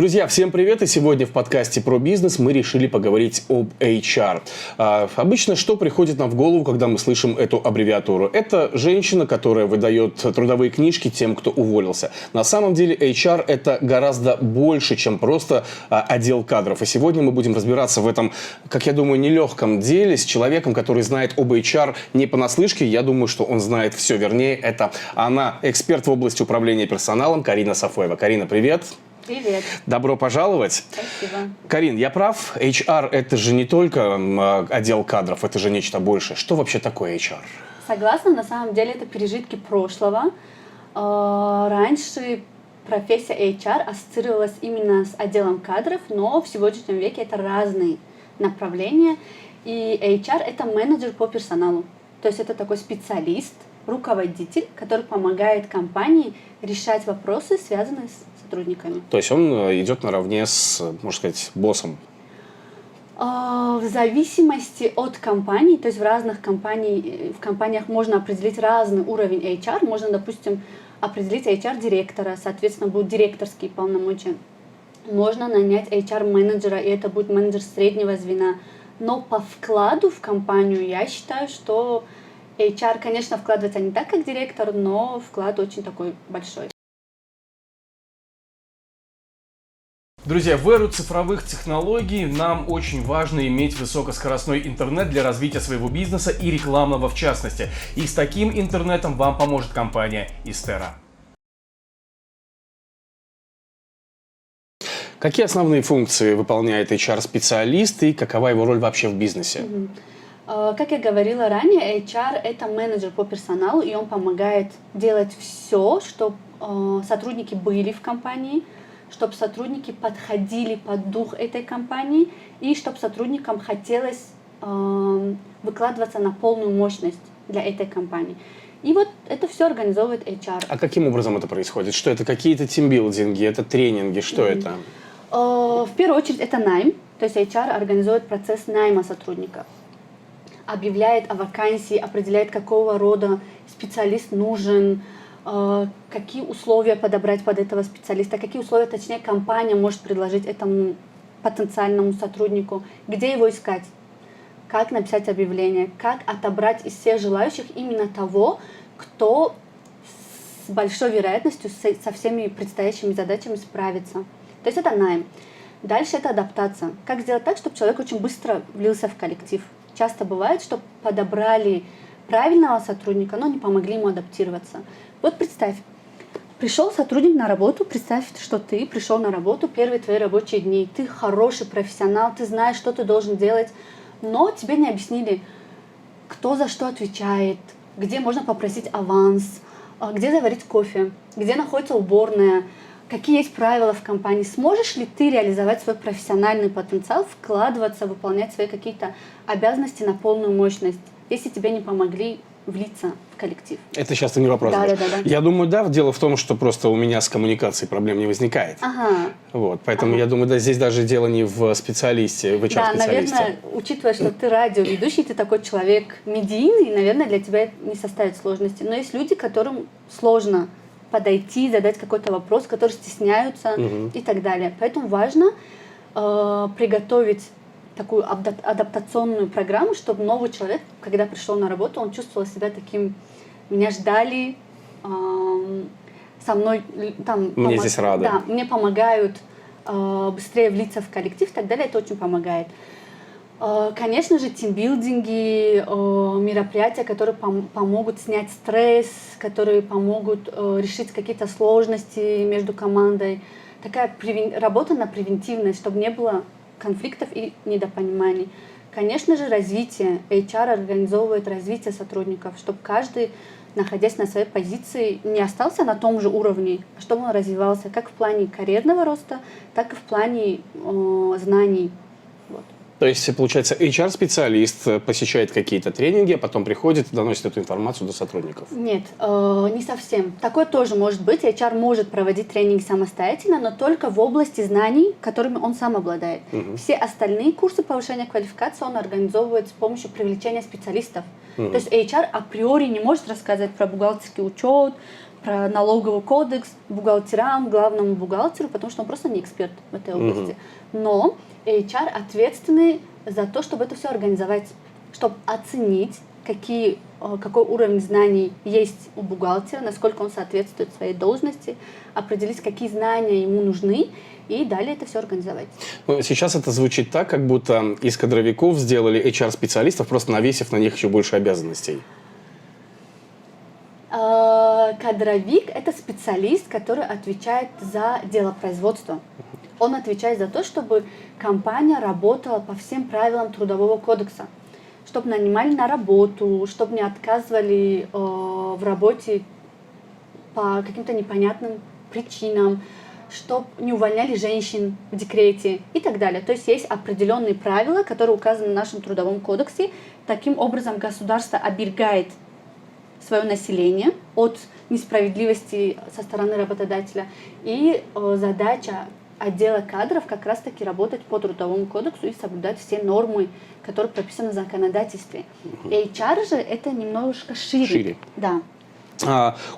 Друзья, всем привет! И сегодня в подкасте про бизнес мы решили поговорить об HR. Обычно что приходит нам в голову, когда мы слышим эту аббревиатуру? Это женщина, которая выдает трудовые книжки тем, кто уволился. На самом деле HR – это гораздо больше, чем просто отдел кадров. И сегодня мы будем разбираться в этом, как я думаю, нелегком деле с человеком, который знает об HR не понаслышке. Я думаю, что он знает все. Вернее, это она, эксперт в области управления персоналом Карина Сафоева. Карина, привет! Привет. Добро пожаловать. Спасибо. Карин, я прав? HR – это же не только отдел кадров, это же нечто большее. Что вообще такое HR? Согласна, на самом деле это пережитки прошлого. Раньше профессия HR ассоциировалась именно с отделом кадров, но в сегодняшнем веке это разные направления. И HR – это менеджер по персоналу. То есть это такой специалист, руководитель, который помогает компании решать вопросы, связанные с сотрудниками. То есть он идет наравне с, можно сказать, боссом? В зависимости от компаний, то есть в разных компаниях можно определить разный уровень HR. Можно, допустим, определить HR-директора, соответственно, будут директорские полномочия. Можно нанять HR-менеджера, и это будет менеджер среднего звена. Но по вкладу в компанию я считаю, что HR, конечно, вкладывается не так, как директор, но вклад очень такой большой. Друзья, в эру цифровых технологий нам очень важно иметь высокоскоростной интернет для развития своего бизнеса и рекламного в частности. И с таким интернетом вам поможет компания Истера. Какие основные функции выполняет HR-специалист и какова его роль вообще в бизнесе? Как я говорила ранее, HR – это менеджер по персоналу, и он помогает делать все, чтобы сотрудники были в компании, чтобы сотрудники подходили под дух этой компании и чтобы сотрудникам хотелось выкладываться на полную мощность для этой компании. И вот это все организовывает HR. А каким образом это происходит? Что это? Какие-то тимбилдинги, это тренинги? Что это? В первую очередь это найм, то есть HR организует процесс найма сотрудников, объявляет о вакансии, определяет, какого рода специалист нужен, какие условия подобрать под этого специалиста, какие условия, точнее, компания может предложить этому потенциальному сотруднику, где его искать, как написать объявление, как отобрать из всех желающих именно того, кто с большой вероятностью со всеми предстоящими задачами справится. То есть это найм. Дальше это адаптация. Как сделать так, чтобы человек очень быстро влился в коллектив. Часто бывает, что подобрали правильного сотрудника, но не помогли ему адаптироваться. Вот представь, пришел сотрудник на работу, представь, что ты пришел на работу, первые твои рабочие дни, ты хороший профессионал, ты знаешь, что ты должен делать, но тебе не объяснили, кто за что отвечает, где можно попросить аванс, где заварить кофе, где находится уборная, какие есть правила в компании. Сможешь ли ты реализовать свой профессиональный потенциал, вкладываться, выполнять свои какие-то обязанности на полную мощность, если тебе не помогли влиться в коллектив? Это сейчас ты мне вопрос задаешь. Да. Я думаю, да, дело в том, что просто у меня с коммуникацией проблем не возникает. Вот, поэтому я думаю, да, здесь даже дело не в специалисте, в HR-специалисте. Да, наверное, учитывая, что ты радиоведущий, ты такой человек медийный, наверное, для тебя это не составит сложности. Но есть люди, которым сложно подойти, задать какой-то вопрос, которые стесняются и так далее. Поэтому важно приготовить такую адаптационную программу, чтобы новый человек, когда пришел на работу, он чувствовал себя таким: меня ждали, со мной там мне здесь рады. Да, мне помогают быстрее влиться в коллектив и так далее. Это очень помогает. Конечно же, тимбилдинги, мероприятия, которые помогут снять стресс, которые помогут решить какие-то сложности между командой. Такая работа на превентивность, чтобы не было конфликтов и недопониманий. Конечно же, развитие. HR организовывает развитие сотрудников, чтобы каждый, находясь на своей позиции, не остался на том же уровне, а чтобы он развивался как в плане карьерного роста, так и в плане знаний. Вот. То есть, получается, HR-специалист посещает какие-то тренинги, а потом приходит и доносит эту информацию до сотрудников? Нет, не совсем. Такое тоже может быть. HR может проводить тренинги самостоятельно, но только в области знаний, которыми он сам обладает. Все остальные курсы повышения квалификации он организовывает с помощью привлечения специалистов. То есть HR априори не может рассказать про бухгалтерский учет, про налоговый кодекс бухгалтерам, главному бухгалтеру, потому что он просто не эксперт в этой области. Но HR ответственный за то, чтобы это все организовать, чтобы оценить, какой уровень знаний есть у бухгалтера, насколько он соответствует своей должности, определить, какие знания ему нужны, и далее это все организовать. Ну, сейчас это звучит так, как будто из кадровиков сделали HR-специалистов, просто навесив на них еще больше обязанностей. Кадровик – это специалист, который отвечает за делопроизводство. Он отвечает за то, чтобы компания работала по всем правилам Трудового кодекса, чтобы нанимали на работу, чтобы не отказывали в работе по каким-то непонятным причинам, чтобы не увольняли женщин в декрете и так далее. То есть есть определенные правила, которые указаны в нашем Трудовом кодексе. Таким образом, государство оберегает свое население от несправедливости со стороны работодателя. И задача отдела кадров как раз-таки работать по Трудовому кодексу и соблюдать все нормы, которые прописаны в законодательстве. HR же это немножко шире. Да.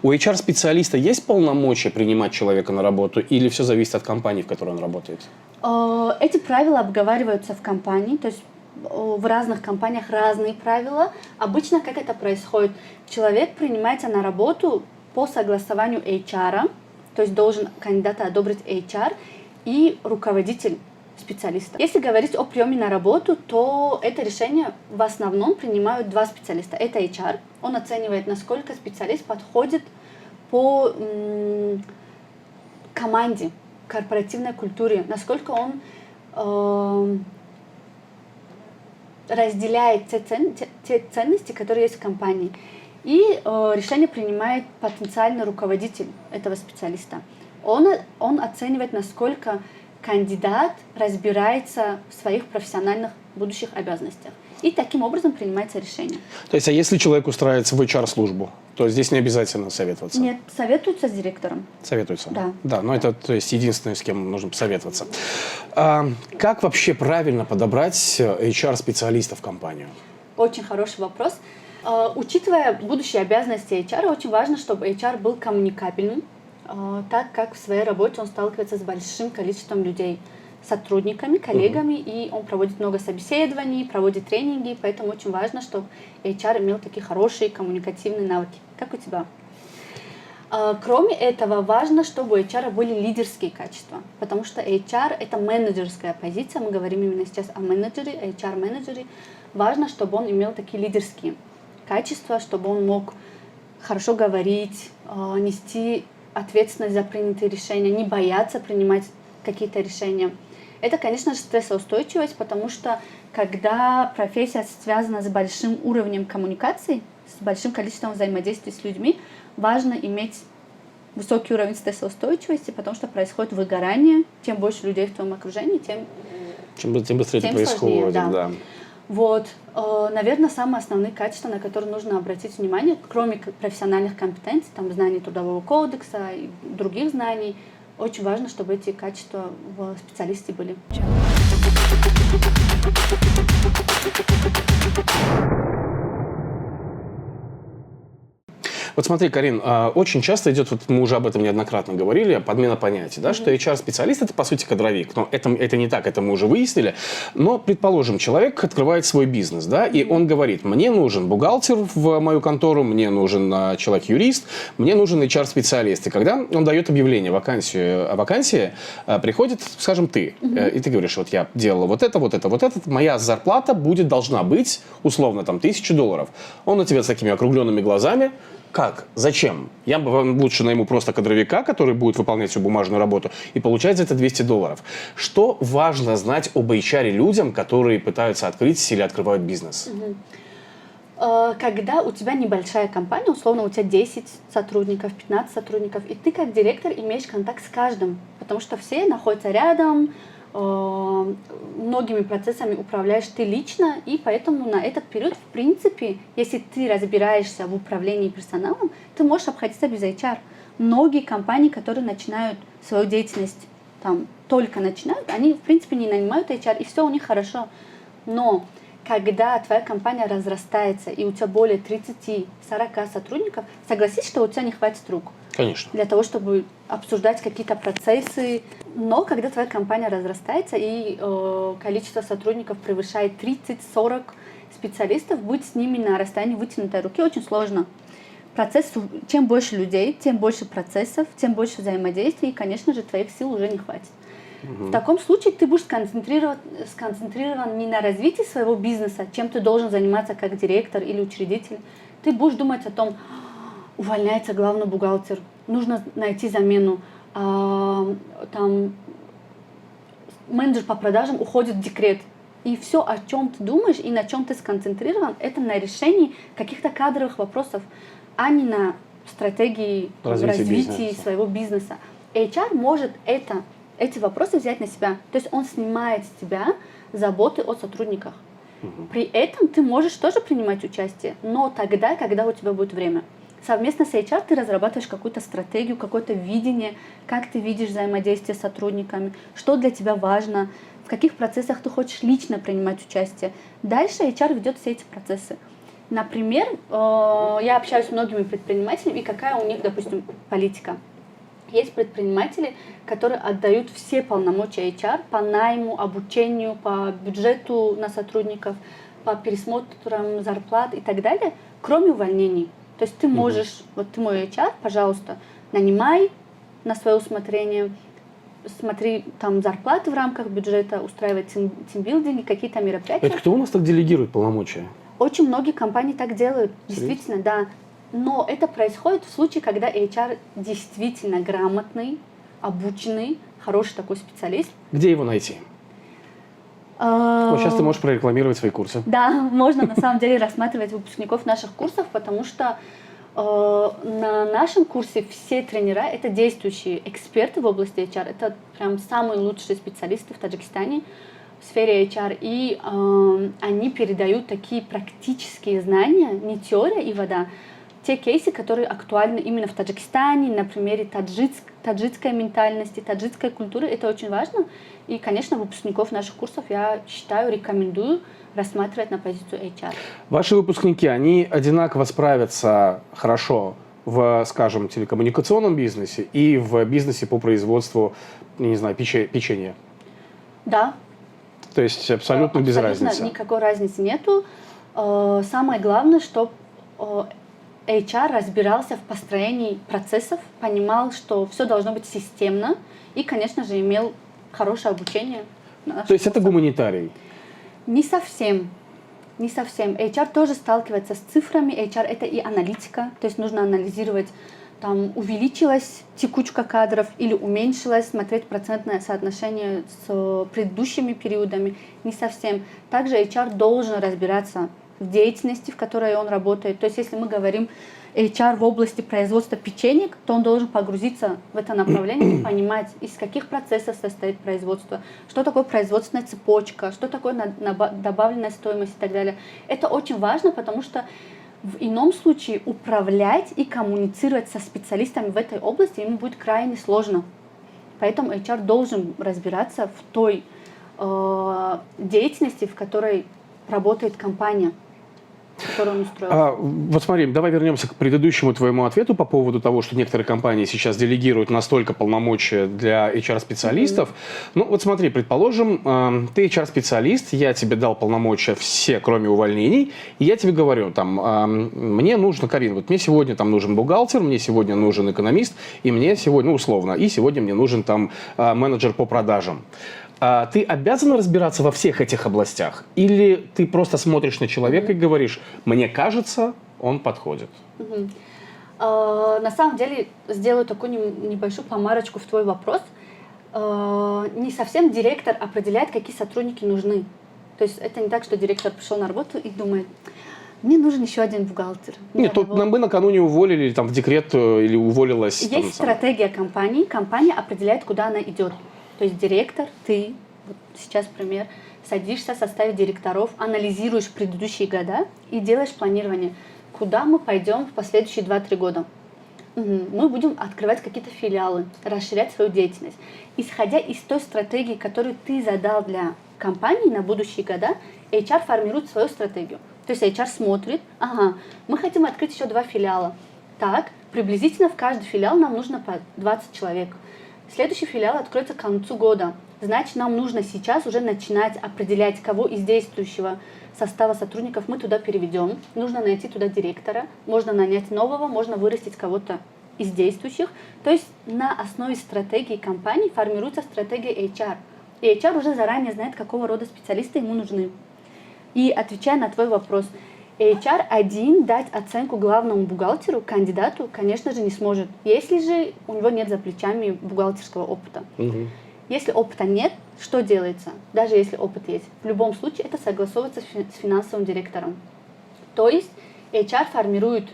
У HR-специалиста есть полномочия принимать человека на работу или все зависит от компании, в которой он работает? Эти правила обговариваются в компании, то есть в разных компаниях разные правила. Обычно как это происходит? Человек принимается на работу по согласованию HR, то есть должен кандидата одобрить HR и руководитель специалиста. Если говорить о приеме на работу, то это решение в основном принимают два специалиста. Это HR, он оценивает, насколько специалист подходит по команде, корпоративной культуре, насколько он разделяет те ценности, которые есть в компании. И решение принимает потенциальный руководитель этого специалиста. Он оценивает, насколько кандидат разбирается в своих профессиональных будущих обязанностях. И таким образом принимается решение. То есть, а если человек устраивается в HR-службу, то здесь не обязательно советоваться? Нет, советуются с директором. Советуются? Да. Да, но это, то есть, единственное, с кем нужно посоветоваться. Как вообще правильно подобрать HR-специалиста в компанию? Очень хороший вопрос. Учитывая будущие обязанности HR, очень важно, чтобы HR был коммуникабельным, так как в своей работе он сталкивается с большим количеством людей, сотрудниками, коллегами, и он проводит много собеседований, проводит тренинги, поэтому очень важно, чтобы HR имел такие хорошие коммуникативные навыки, как у тебя. Кроме этого, важно, чтобы у HR были лидерские качества, потому что HR – это менеджерская позиция, мы говорим именно сейчас о менеджере, HR-менеджере. Важно, чтобы он имел такие лидерские качества, чтобы он мог хорошо говорить, нести ответственность за принятые решения, не бояться принимать какие-то решения. Это, конечно же, стрессоустойчивость, потому что когда профессия связана с большим уровнем коммуникации, с большим количеством взаимодействия с людьми, важно иметь высокий уровень стрессоустойчивости, потому что происходит выгорание. Чем больше людей в твоем окружении, тем быстрее это происходит. Сложнее, да. Да. Вот, наверное, самые основные качества, на которые нужно обратить внимание, кроме профессиональных компетенций, там, знаний Трудового кодекса и других знаний, очень важно, чтобы эти качества в специалисте были. Вот смотри, Карин, очень часто идет, вот мы уже об этом неоднократно говорили, подмена понятий, да, что HR-специалист – это, по сути, кадровик. Но это не так, это мы уже выяснили. Но, предположим, человек открывает свой бизнес, да, и он говорит, мне нужен бухгалтер в мою контору, мне нужен человек-юрист, мне нужен HR-специалист. И когда он дает объявление о вакансии, приходит, скажем, ты. И ты говоришь, вот я делала вот это, моя зарплата должна быть, условно, там, $1000. Он на тебя с такими округленными глазами. Как? Зачем? Я лучше найму просто кадровика, который будет выполнять всю бумажную работу, и получать за это $200. Что важно знать об HR людям, которые пытаются открыть или открывают бизнес? Когда у тебя небольшая компания, условно у тебя 10 сотрудников, 15 сотрудников, и ты как директор имеешь контакт с каждым, потому что все находятся рядом, многими процессами управляешь ты лично, и поэтому на этот период, в принципе, если ты разбираешься в управлении персоналом, ты можешь обходиться без HR. Многие компании, которые начинают свою деятельность, там, только начинают, они, в принципе, не нанимают HR, и все у них хорошо. Но когда твоя компания разрастается, и у тебя более 30-40 сотрудников, согласись, что у тебя не хватит рук. Конечно. Для того, чтобы обсуждать какие-то процессы. Но когда твоя компания разрастается и количество сотрудников превышает 30-40 специалистов, быть с ними на расстоянии вытянутой руки очень сложно. Чем больше людей, тем больше процессов, тем больше взаимодействия, и, конечно же, твоих сил уже не хватит. В таком случае ты будешь сконцентрирован не на развитии своего бизнеса, чем ты должен заниматься как директор или учредитель. Ты будешь думать о том, увольняется главный бухгалтер, нужно найти замену, там, менеджер по продажам уходит в декрет. И все, о чем ты думаешь и на чем ты сконцентрирован, это на решении каких-то кадровых вопросов, а не на стратегии развития своего бизнеса. HR может эти вопросы взять на себя. То есть он снимает с тебя заботы о сотрудниках. При этом ты можешь тоже принимать участие, но тогда, когда у тебя будет время. Совместно с HR ты разрабатываешь какую-то стратегию, какое-то видение, как ты видишь взаимодействие с сотрудниками, что для тебя важно, в каких процессах ты хочешь лично принимать участие. Дальше HR ведет все эти процессы. Например, я общаюсь с многими предпринимателями, и какая у них, допустим, политика. Есть предприниматели, которые отдают все полномочия HR по найму, обучению, по бюджету на сотрудников, по пересмотрам зарплат и так далее, кроме увольнений. То есть ты можешь, вот ты мой HR, пожалуйста, нанимай на свое усмотрение, смотри там зарплаты в рамках бюджета, устраивай тимбилдинги, какие-то мероприятия. Это кто у нас так делегирует полномочия? Очень многие компании так делают, действительно, да. Но это происходит в случае, когда HR действительно грамотный, обученный, хороший такой специалист. Где его найти? Вот сейчас ты можешь прорекламировать свои курсы. Да, можно на самом деле рассматривать выпускников наших курсов, потому что на нашем курсе все тренера – это действующие эксперты в области HR. Это прям самые лучшие специалисты в Таджикистане в сфере HR. И они передают такие практические знания, не теория и вода, те кейсы, которые актуальны именно в Таджикистане, на примере таджикской ментальности, таджикской культуры. Это очень важно. И, конечно, выпускников наших курсов я считаю, рекомендую рассматривать на позицию HR. Ваши выпускники, они одинаково справятся хорошо в, скажем, телекоммуникационном бизнесе и в бизнесе по производству, не знаю, печенья? Да. То есть абсолютно без разницы? Никакой разницы нету. Самое главное, чтобы HR разбирался в построении процессов, понимал, что все должно быть системно и, конечно же, имел хорошее обучение. То есть это гуманитарий? Не совсем. Не совсем. HR тоже сталкивается с цифрами. HR – это и аналитика. То есть нужно анализировать, там, увеличилась текучка кадров или уменьшилась, смотреть процентное соотношение с предыдущими периодами. Не совсем. Также HR должен разбираться в деятельности, в которой он работает. То есть если мы говорим HR в области производства печенек, то он должен погрузиться в это направление и понимать, из каких процессов состоит производство, что такое производственная цепочка, что такое добавленная стоимость и так далее. Это очень важно, потому что в ином случае управлять и коммуницировать со специалистами в этой области ему будет крайне сложно. Поэтому HR должен разбираться в той деятельности, в которой работает компания, в которой он устроился. Вот смотри, давай вернемся к предыдущему твоему ответу по поводу того, что некоторые компании сейчас делегируют настолько полномочия для HR-специалистов. Ну вот смотри, предположим, ты HR-специалист, я тебе дал полномочия все, кроме увольнений, и я тебе говорю, там, мне нужно, Карин, вот мне сегодня там нужен бухгалтер, мне сегодня нужен экономист, и мне сегодня, ну условно, и сегодня мне нужен там менеджер по продажам. Ты обязан разбираться во всех этих областях? Или ты просто смотришь на человека и говоришь, мне кажется, он подходит? На самом деле, сделаю такую небольшую помарочку в твой вопрос. Не совсем директор определяет, какие сотрудники нужны. То есть это не так, что директор пришел на работу и думает, мне нужен еще один бухгалтер. Нет, тут мы накануне уволили, или там в декрет, или уволилась. Есть стратегия компании. Компания определяет, куда она идет. То есть директор, ты, вот сейчас пример, садишься в составе директоров, анализируешь предыдущие года и делаешь планирование, куда мы пойдем в последующие 2-3 года. Мы будем открывать какие-то филиалы, расширять свою деятельность. Исходя из той стратегии, которую ты задал для компании на будущие года, HR формирует свою стратегию. То есть HR смотрит, мы хотим открыть еще 2 филиала. Так, приблизительно в каждый филиал нам нужно по 20 человек. Следующий филиал откроется к концу года. Значит, нам нужно сейчас уже начинать определять, кого из действующего состава сотрудников мы туда переведем. Нужно найти туда директора, можно нанять нового, можно вырастить кого-то из действующих. То есть на основе стратегии компании формируется стратегия HR. И HR уже заранее знает, какого рода специалисты ему нужны. И отвечая на твой вопрос, HR один дать оценку главному бухгалтеру, кандидату, конечно же, не сможет, если же у него нет за плечами бухгалтерского опыта. Если опыта нет, что делается? Даже если опыт есть, в любом случае это согласовывается с финансовым директором. То есть HR формирует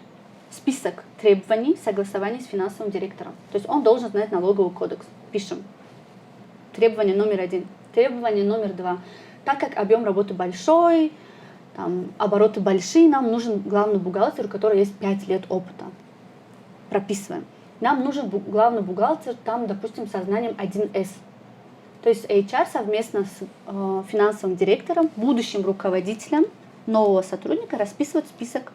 список требований согласования с финансовым директором. То есть он должен знать налоговый кодекс. Пишем. Требование номер 1. Требование номер 2. Так как объем работы большой, обороты большие, нам нужен главный бухгалтер, у которого есть 5 лет опыта. Прописываем. Нам нужен главный бухгалтер, допустим, со знанием 1С. То есть HR совместно с финансовым директором, будущим руководителем нового сотрудника расписывает список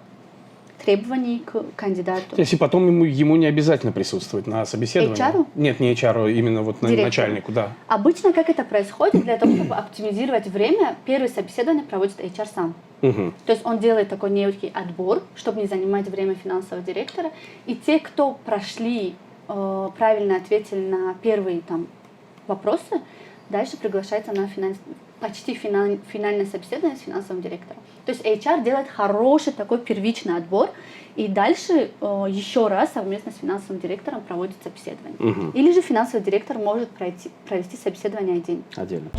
требований к кандидату. То есть и потом ему не обязательно присутствовать на собеседовании? HR? Нет, не HR, именно вот начальнику, да. Обычно как это происходит, для того, чтобы оптимизировать время, первое собеседование проводит HR сам. То есть он делает такой некий отбор, чтобы не занимать время финансового директора. И те, кто прошли, правильно ответили на первые вопросы, дальше приглашается на почти финальное собеседование с финансовым директором. То есть HR делает хороший такой первичный отбор, и дальше еще раз совместно с финансовым директором проводит собеседование. Или же финансовый директор может провести собеседование один. Отдельно.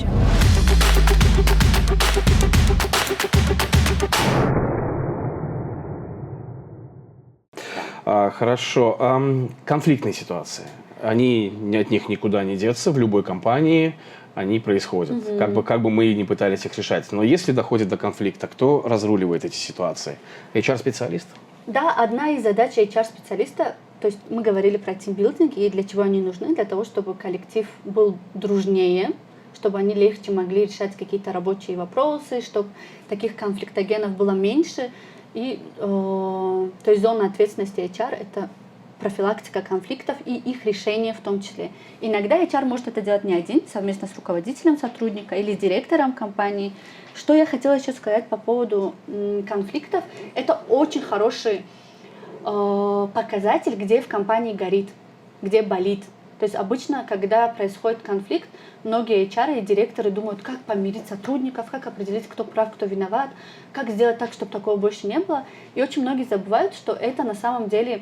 Хорошо. Конфликтные ситуации. От них никуда не деться в любой компании. Они происходят, как бы мы ни пытались их решать. Но если доходит до конфликта, кто разруливает эти ситуации? HR-специалист? Да, одна из задач HR-специалиста, то есть мы говорили про тимбилдинг и для чего они нужны, для того, чтобы коллектив был дружнее, чтобы они легче могли решать какие-то рабочие вопросы, чтобы таких конфликтогенов было меньше. И, то есть зона ответственности HR – это профилактика конфликтов и их решение в том числе. Иногда HR может это делать не один, совместно с руководителем сотрудника или директором компании. Что я хотела еще сказать по поводу конфликтов. Это очень хороший показатель, где в компании горит, где болит. То есть обычно, когда происходит конфликт, многие HR и директоры думают, как помирить сотрудников, как определить, кто прав, кто виноват, как сделать так, чтобы такого больше не было. И очень многие забывают, что это на самом деле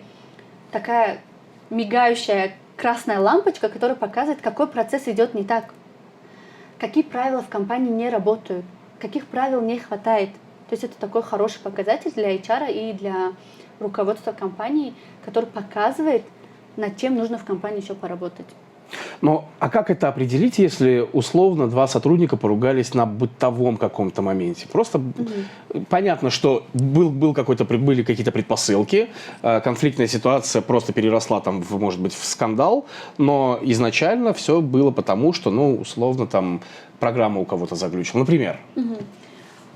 такая мигающая красная лампочка, которая показывает, какой процесс идет не так, какие правила в компании не работают, каких правил не хватает. То есть это такой хороший показатель для HR и для руководства компании, который показывает, над чем нужно в компании еще поработать. Ну, а как это определить, если условно 2 сотрудника поругались на бытовом каком-то моменте? Просто понятно, что были какие-то предпосылки, конфликтная ситуация просто переросла может быть, в скандал, но изначально все было потому, что, условно, программа у кого-то заглючила, например.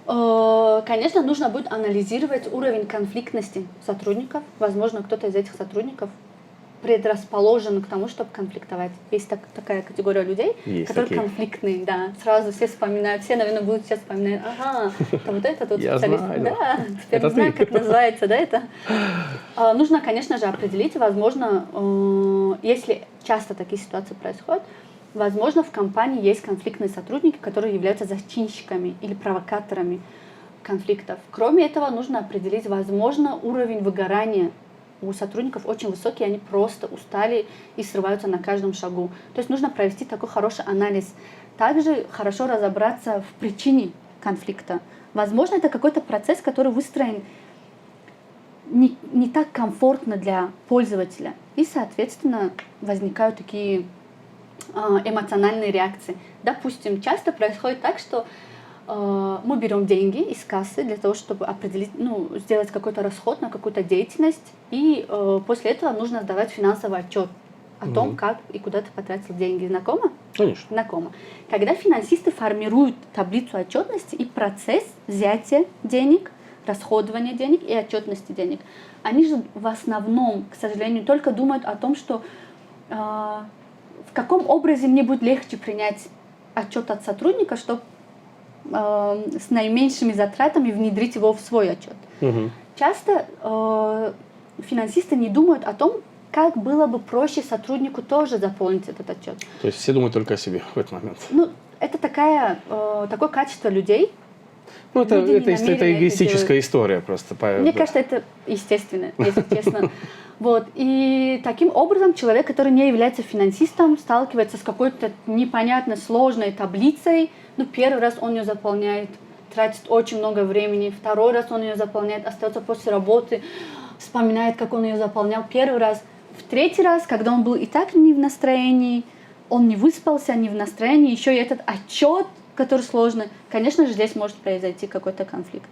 Конечно, нужно будет анализировать уровень конфликтности сотрудников. Возможно, кто-то из этих сотрудников предрасположен к тому, чтобы конфликтовать. Есть такая категория людей, которые конфликтные, да. Сразу все вспоминают, все, наверное, будут сейчас вспоминать, вот это тот специалист. Да, теперь не знаю, как называется, да, это. Нужно, конечно же, определить, возможно, если часто такие ситуации происходят, возможно, в компании есть конфликтные сотрудники, которые являются зачинщиками или провокаторами конфликтов. Кроме этого, нужно определить, возможно, уровень выгорания у сотрудников очень высокий, они просто устали и срываются на каждом шагу. То есть нужно провести такой хороший анализ. Также хорошо разобраться в причине конфликта. Возможно, это какой-то процесс, который выстроен не так комфортно для пользователя. И, соответственно, возникают такие эмоциональные реакции. Допустим, часто происходит так, что мы берем деньги из кассы для того, чтобы определить, сделать какой-то расход на какую-то деятельность, и после этого нужно сдавать финансовый отчет о том, как и куда ты потратил деньги. Знакомо? Конечно. Знакомо. Когда финансисты формируют таблицу отчетности и процесс взятия денег, расходования денег и отчетности денег, они же в основном, к сожалению, только думают о том, что в каком образе мне будет легче принять отчет от сотрудника, чтобы с наименьшими затратами внедрить его в свой отчет. Угу. Часто финансисты не думают о том, как было бы проще сотруднику тоже заполнить этот отчет. То есть все думают только о себе в этот момент. Это такое качество людей. Это эгоистическая история просто. Мне кажется, это естественно, если честно. И таким образом человек, который не является финансистом, сталкивается с какой-то непонятно сложной таблицей. Первый раз он ее заполняет, тратит очень много времени. Второй раз он ее заполняет, остается после работы, вспоминает, как он ее заполнял первый раз. В третий раз, когда он был и так не в настроении, он не выспался, не в настроении, еще и этот отчет, который сложный, конечно же, здесь может произойти какой-то конфликт.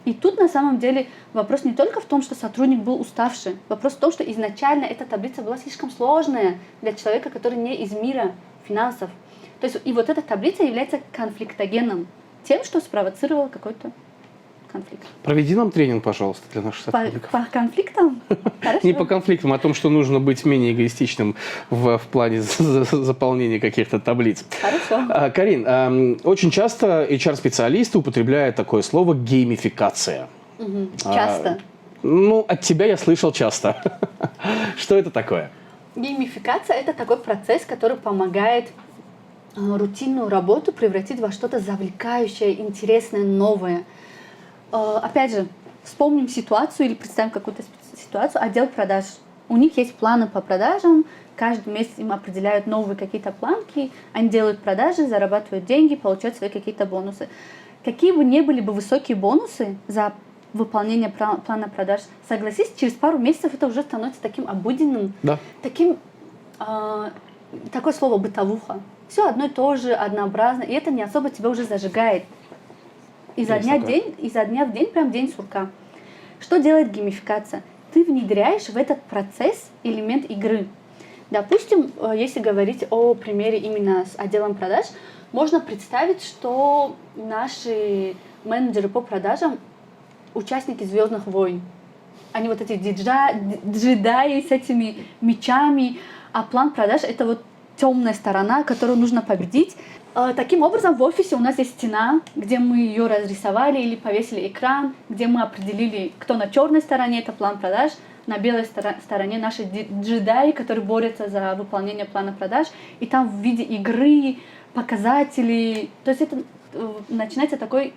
И тут на самом деле вопрос не только в том, что сотрудник был уставший, вопрос в том, что изначально эта таблица была слишком сложная для человека, который не из мира финансов. То есть и вот эта таблица является конфликтогеном, тем, что спровоцировал какой-то конфликт. Проведи нам тренинг, пожалуйста, для наших сотрудников. По конфликтам? Не по конфликтам, а о том, что нужно быть менее эгоистичным в плане заполнения каких-то таблиц. Хорошо. Карин, очень часто HR-специалисты употребляют такое слово «геймификация». Часто. От тебя я слышал часто. Что это такое? Геймификация – это такой процесс, который помогает рутинную работу превратить во что-то завлекающее, интересное, новое. Опять же, вспомним ситуацию или представим какую-то ситуацию, отдел продаж. У них есть планы по продажам, каждый месяц им определяют новые какие-то планки, они делают продажи, зарабатывают деньги, получают свои какие-то бонусы. Какие бы ни были бы высокие бонусы за выполнение плана продаж, согласись, через пару месяцев это уже становится таким обыденным, да. Такое слово «бытовуха». Все одно и то же, однообразно, и это не особо тебя уже зажигает. Изо дня в день, прям день сурка. Что делает геймификация? Ты внедряешь в этот процесс элемент игры. Допустим, если говорить о примере именно с отделом продаж, можно представить, что наши менеджеры по продажам участники «Звездных войн». Они вот эти джедаи с этими мечами, а план продаж — это вот темная сторона, которую нужно победить. Таким образом, в офисе у нас есть стена, где мы ее разрисовали или повесили экран, где мы определили, кто на черной стороне, это план продаж, на белой стороне наши джедаи, которые борются за выполнение плана продаж, и там в виде игры, показателей. То есть это начинается такая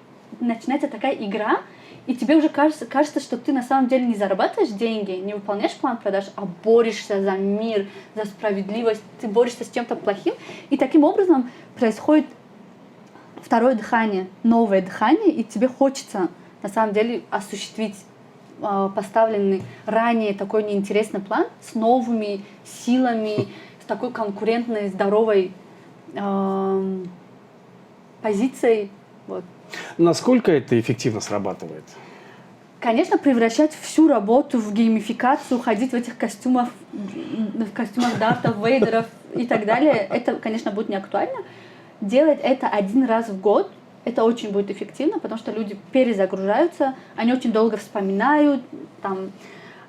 игра, и тебе уже кажется, что ты на самом деле не зарабатываешь деньги, не выполняешь план продаж, а борешься за мир, за справедливость, ты борешься с чем-то плохим. И таким образом происходит второе дыхание, новое дыхание, и тебе хочется на самом деле осуществить поставленный ранее такой неинтересный план с новыми силами, с такой конкурентной, здоровой позицией. Вот. Насколько это эффективно срабатывает? Конечно, превращать всю работу в геймификацию, ходить в этих костюмах Дартов, Вейдеров и так далее, это, конечно, будет не актуально. Делать это один раз в год, это очень будет эффективно, потому что люди перезагружаются, они очень долго вспоминают,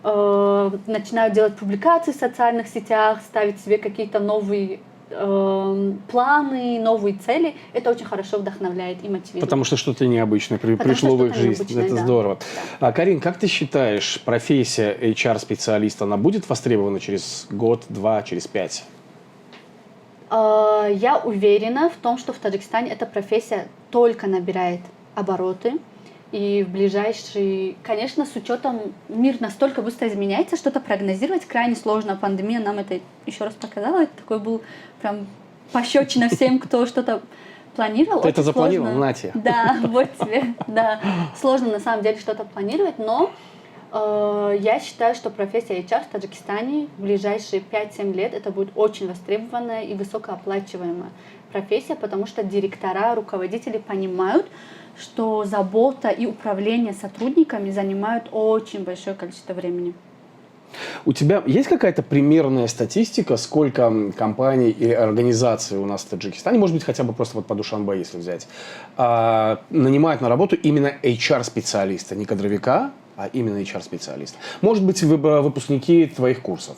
начинают делать публикации в социальных сетях, ставить себе какие-то новые планы, новые цели. Это очень хорошо вдохновляет и мотивирует. Потому что что-то необычное пришло в их жизнь. Это здорово. Да. Карин, как ты считаешь, профессия HR-специалиста, она будет востребована через год, два, через 5? Я уверена в том, что в Таджикистане эта профессия только набирает обороты. И в ближайшие, конечно, с учетом мир настолько быстро изменяется, что-то прогнозировать крайне сложно. Пандемия нам это еще раз показала. Это такой был прям пощечина всем, кто что-то планировал. Ты это запланировал, Натя? Да, вот тебе. Да, сложно на самом деле что-то планировать, но Я считаю, что профессия HR в Таджикистане в ближайшие 5-7 лет это будет очень востребованная и высокооплачиваемая профессия, потому что директора, руководители понимают, что забота и управление сотрудниками занимают очень большое количество времени. У тебя есть какая-то примерная статистика, сколько компаний или организаций у нас в Таджикистане, может быть, хотя бы просто вот по Душанбе, если взять, нанимают на работу именно HR-специалиста, не кадровика, а именно HR-специалиста? Может быть, выпускники твоих курсов?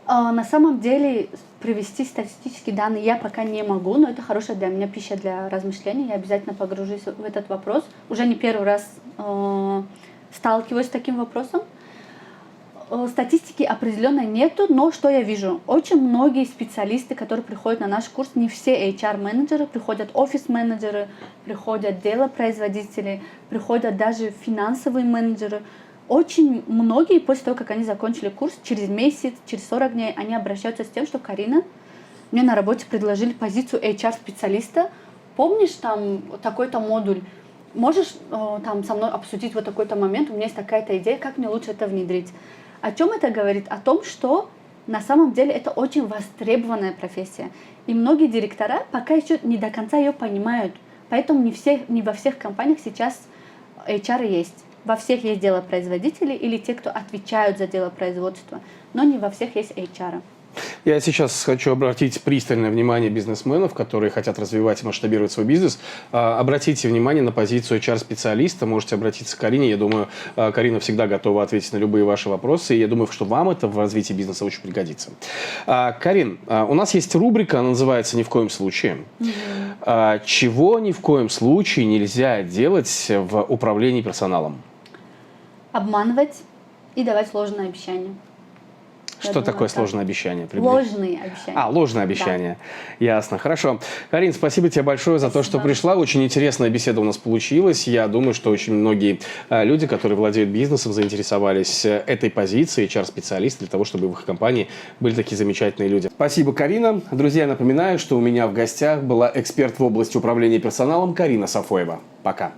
На самом деле привести статистические данные я пока не могу, но это хорошая для меня пища для размышлений. Я обязательно погружусь в этот вопрос. Уже не первый раз сталкиваюсь с таким вопросом. Статистики определенно нету, но что я вижу? Очень многие специалисты, которые приходят на наш курс, не все HR-менеджеры, приходят офис-менеджеры, приходят делопроизводители, приходят даже финансовые менеджеры. Очень многие после того, как они закончили курс, через месяц, через 40 дней, они обращаются с тем, что Карина, мне на работе предложили позицию HR-специалиста. Помнишь там такой-то модуль? Можешь там со мной обсудить вот такой-то момент? У меня есть такая-то идея, как мне лучше это внедрить? О чем это говорит? О том, что на самом деле это очень востребованная профессия. И многие директора пока еще не до конца ее понимают. Поэтому не во всех компаниях сейчас HR есть. Во всех есть делопроизводители или те, кто отвечают за делопроизводство, но не во всех есть HR. Я сейчас хочу обратить пристальное внимание бизнесменов, которые хотят развивать и масштабировать свой бизнес. Обратите внимание на позицию HR-специалиста. Можете обратиться к Карине. Я думаю, Карина всегда готова ответить на любые ваши вопросы. И я думаю, что вам это в развитии бизнеса очень пригодится. Карин, у нас есть рубрика, она называется «Ни в коем случае». Чего ни в коем случае нельзя делать в управлении персоналом? Обманывать и давать сложные обещания. Что такое сложное обещание? Ложные обещания. Ложное обещание. Да. Ясно. Хорошо. Карин, спасибо тебе большое за то, что пришла. Очень интересная беседа у нас получилась. Я думаю, что очень многие люди, которые владеют бизнесом, заинтересовались этой позицией HR-специалиста для того, чтобы в их компании были такие замечательные люди. Спасибо, Карина. Друзья, напоминаю, что у меня в гостях была эксперт в области управления персоналом Карина Сафоева. Пока.